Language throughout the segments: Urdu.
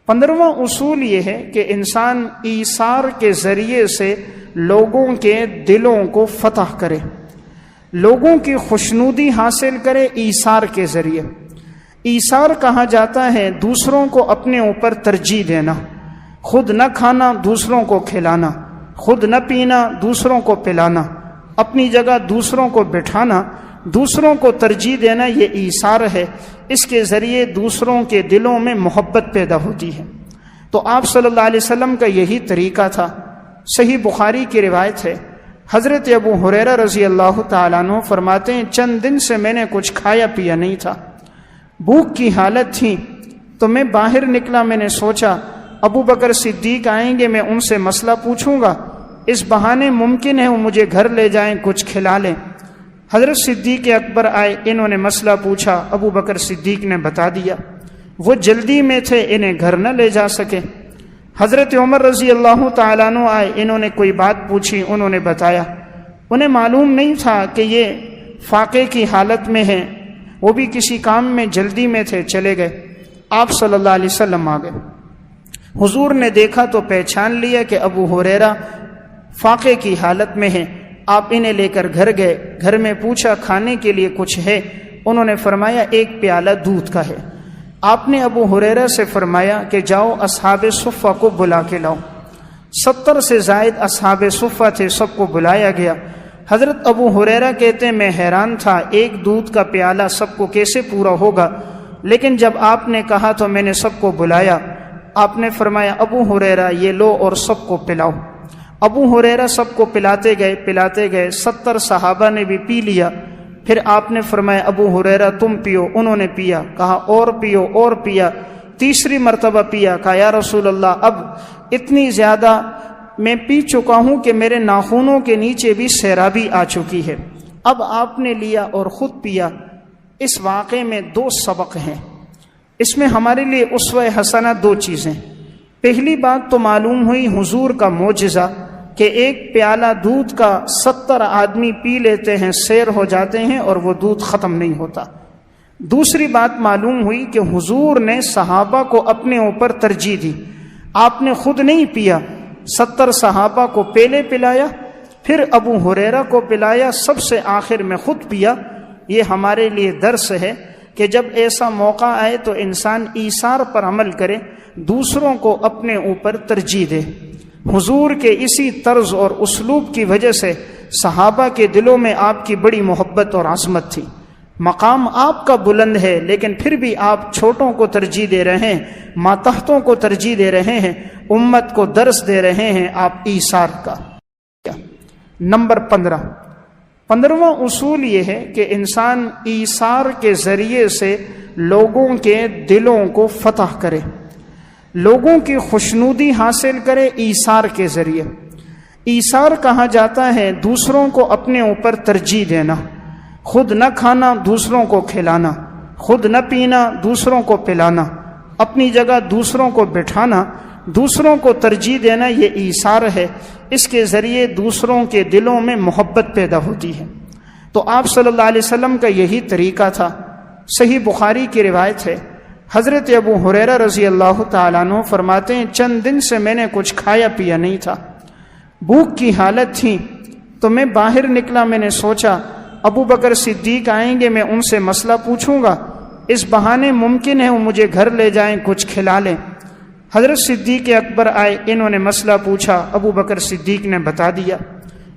15واں اصول یہ ہے کہ انسان ایثار کے ذریعے سے لوگوں کے دلوں کو فتح کرے، لوگوں کی خوشنودی حاصل کرے ایثار کے ذریعے۔ ایثار کہا جاتا ہے دوسروں کو اپنے اوپر ترجیح دینا، خود نہ کھانا دوسروں کو کھلانا، خود نہ پینا دوسروں کو پلانا، اپنی جگہ دوسروں کو بٹھانا، دوسروں کو ترجیح دینا، یہ ایثار ہے۔ اس کے ذریعے دوسروں کے دلوں میں محبت پیدا ہوتی ہے۔ تو آپ صلی اللہ علیہ وسلم کا یہی طریقہ تھا۔ صحیح بخاری کی روایت ہے، حضرت ابو ہریرہ رضی اللہ تعالیٰ عنہ فرماتے ہیں چند دن سے میں نے کچھ کھایا پیا نہیں تھا، بھوک کی حالت تھی، تو میں باہر نکلا، میں نے سوچا ابو بکر صدیق آئیں گے، میں ان سے مسئلہ پوچھوں گا، اس بہانے ممکن ہے وہ مجھے گھر لے جائیں، کچھ کھلا لیں۔ حضرت صدیق اکبر آئے، انہوں نے مسئلہ پوچھا، ابو بکر صدیق نے بتا دیا۔ وہ جلدی میں تھے، انہیں گھر نہ لے جا سکے۔ حضرت عمر رضی اللہ تعالیٰ عنہ آئے، انہوں نے کوئی بات پوچھی، انہوں نے بتایا۔ انہیں معلوم نہیں تھا کہ یہ فاقے کی حالت میں ہیں، وہ بھی کسی کام میں جلدی میں تھے، چلے گئے۔ آپ صلی اللہ علیہ وسلم آ گئے، حضور نے دیکھا تو پہچان لیا کہ ابو ہریرہ فاقے کی حالت میں ہیں۔ آپ انہیں لے کر گھر گئے، گھر میں پوچھا کھانے کے لیے کچھ ہے؟ انہوں نے فرمایا ایک پیالہ دودھ کا ہے۔ آپ نے ابو ہریرہ سے فرمایا کہ جاؤ اصحاب صفہ کو بلا کے لاؤ۔ 70 سے زائد اصحاب صفہ تھے، سب کو بلایا گیا۔ حضرت ابو ہریرہ کہتے ہیں میں حیران تھا، ایک دودھ کا پیالہ سب کو کیسے پورا ہوگا، لیکن جب آپ نے کہا تو میں نے سب کو بلایا۔ آپ نے فرمایا ابو ہریرہ یہ لو اور سب کو پلاؤ۔ ابو ہریرہ سب کو پلاتے گئے، 70 صحابہ نے بھی پی لیا۔ پھر آپ نے فرمایا ابو ہریرہ تم پیو، انہوں نے پیا، کہا اور پیو، اور پیا، تیسری مرتبہ پیا، کہا یا رسول اللہ اب اتنی زیادہ میں پی چکا ہوں کہ میرے ناخنوں کے نیچے بھی سیرابی آ چکی ہے۔ اب آپ نے لیا اور خود پیا۔ اس واقعے میں 2 سبق ہیں، اس میں ہمارے لیے اسوہ حسنہ 2 چیزیں۔ پہلی بات تو معلوم ہوئی حضور کا معجزہ کہ ایک پیالہ دودھ کا 70 آدمی پی لیتے ہیں، سیر ہو جاتے ہیں اور وہ دودھ ختم نہیں ہوتا۔ دوسری بات معلوم ہوئی کہ حضور نے صحابہ کو اپنے اوپر ترجیح دی، آپ نے خود نہیں پیا، 70 صحابہ کو پہلے پلایا، پھر ابو ہریرہ کو پلایا، سب سے آخر میں خود پیا۔ یہ ہمارے لیے درس ہے کہ جب ایسا موقع آئے تو انسان ایثار پر عمل کرے، دوسروں کو اپنے اوپر ترجیح دے۔ حضور کے اسی طرز اور اسلوب کی وجہ سے صحابہ کے دلوں میں آپ کی بڑی محبت اور عظمت تھی۔ مقام آپ کا بلند ہے، لیکن پھر بھی آپ چھوٹوں کو ترجیح دے رہے ہیں، ماتحتوں کو ترجیح دے رہے ہیں، امت کو درس دے رہے ہیں آپ ایثار کا۔ نمبر 15واں اصول یہ ہے کہ انسان ایثار کے ذریعے سے لوگوں کے دلوں کو فتح کرے، لوگوں کی خوشنودی حاصل کرے ایثار کے ذریعے۔ ایثار کہا جاتا ہے دوسروں کو اپنے اوپر ترجیح دینا، خود نہ کھانا دوسروں کو کھلانا، خود نہ پینا دوسروں کو پلانا، اپنی جگہ دوسروں کو بٹھانا، دوسروں کو ترجیح دینا، یہ ایثار ہے۔ اس کے ذریعے دوسروں کے دلوں میں محبت پیدا ہوتی ہے۔ تو آپ صلی اللہ علیہ وسلم کا یہی طریقہ تھا۔ صحیح بخاری کی روایت ہے، حضرت ابو ہریرہ رضی اللہ تعالیٰ عنہ فرماتے ہیں چند دن سے میں نے کچھ کھایا پیا نہیں تھا، بھوک کی حالت تھی، تو میں باہر نکلا، میں نے سوچا ابو بکر صدیق آئیں گے، میں ان سے مسئلہ پوچھوں گا، اس بہانے ممکن ہے وہ مجھے گھر لے جائیں، کچھ کھلا لیں۔ حضرت صدیق اکبر آئے، انہوں نے مسئلہ پوچھا، ابو بکر صدیق نے بتا دیا۔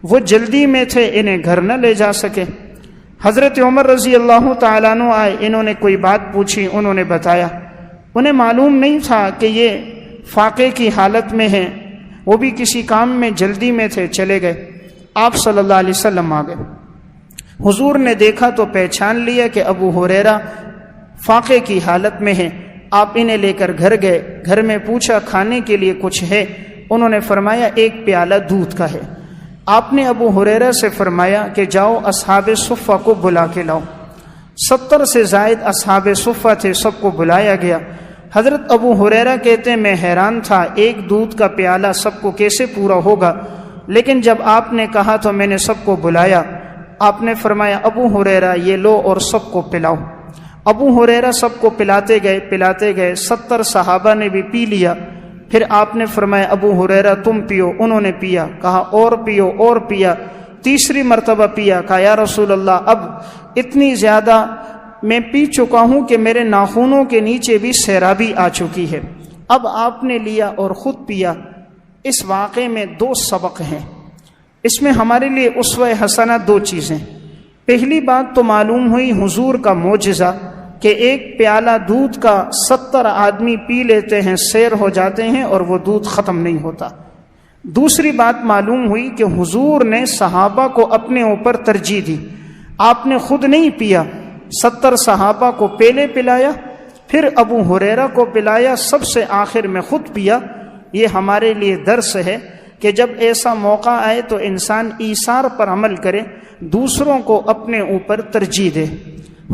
وہ جلدی میں تھے، انہیں گھر نہ لے جا سکے۔ حضرت عمر رضی اللہ تعالیٰ عنہ آئے، انہوں نے کوئی بات پوچھی، انہوں نے بتایا۔ انہیں معلوم نہیں تھا کہ یہ فاقے کی حالت میں ہیں، وہ بھی کسی کام میں جلدی میں تھے، چلے گئے۔ آپ صلی اللہ علیہ وسلم آ گئے، حضور نے دیکھا تو پہچان لیا کہ ابو ہریرہ فاقے کی حالت میں ہیں۔ آپ انہیں لے کر گھر گئے، گھر میں پوچھا کھانے کے لیے کچھ ہے؟ انہوں نے فرمایا ایک پیالہ دودھ کا ہے۔ آپ نے ابو ہریرہ سے فرمایا کہ جاؤ اصحاب صفہ کو بلا کے لاؤ۔ 70 سے زائد اصحاب صفہ تھے، سب کو بلایا گیا۔ حضرت ابو ہریرہ کہتے ہیں میں حیران تھا، ایک دودھ کا پیالہ سب کو کیسے پورا ہوگا، لیکن جب آپ نے کہا تو میں نے سب کو بلایا۔ آپ نے فرمایا ابو ہریرہ یہ لو اور سب کو پلاؤ۔ ابو ہریرہ سب کو پلاتے گئے 70 صحابہ نے بھی پی لیا. پھر آپ نے فرمایا ابو ہریرہ تم پیو. انہوں نے پیا. کہا اور پیو اور پیا. تیسری مرتبہ پیا. کہا یا رسول اللہ اب اتنی زیادہ میں پی چکا ہوں کہ میرے ناخنوں کے نیچے بھی سیرابی آ چکی ہے. اب آپ نے لیا اور خود پیا. اس واقعے میں 2 سبق ہیں. اس میں ہمارے لیے اسوہ حسنہ 2 چیزیں. پہلی بات تو معلوم ہوئی حضور کا معجزہ کہ ایک پیالہ دودھ کا 70 آدمی پی لیتے ہیں، سیر ہو جاتے ہیں اور وہ دودھ ختم نہیں ہوتا. دوسری بات معلوم ہوئی کہ حضور نے صحابہ کو اپنے اوپر ترجیح دی. آپ نے خود نہیں پیا، 70 صحابہ کو پہلے پلایا، پھر ابو ہریرہ کو پلایا، سب سے آخر میں خود پیا. یہ ہمارے لیے درس ہے کہ جب ایسا موقع آئے تو انسان ایثار پر عمل کرے، دوسروں کو اپنے اوپر ترجیح دے.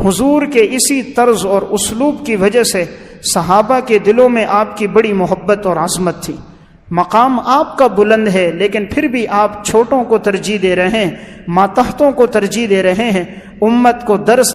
حضور کے اسی طرز اور اسلوب کی وجہ سے صحابہ کے دلوں میں آپ کی بڑی محبت اور عظمت تھی. مقام آپ کا بلند ہے لیکن پھر بھی آپ چھوٹوں کو ترجیح دے رہے ہیں، ماتحتوں کو ترجیح دے رہے ہیں، امت کو درس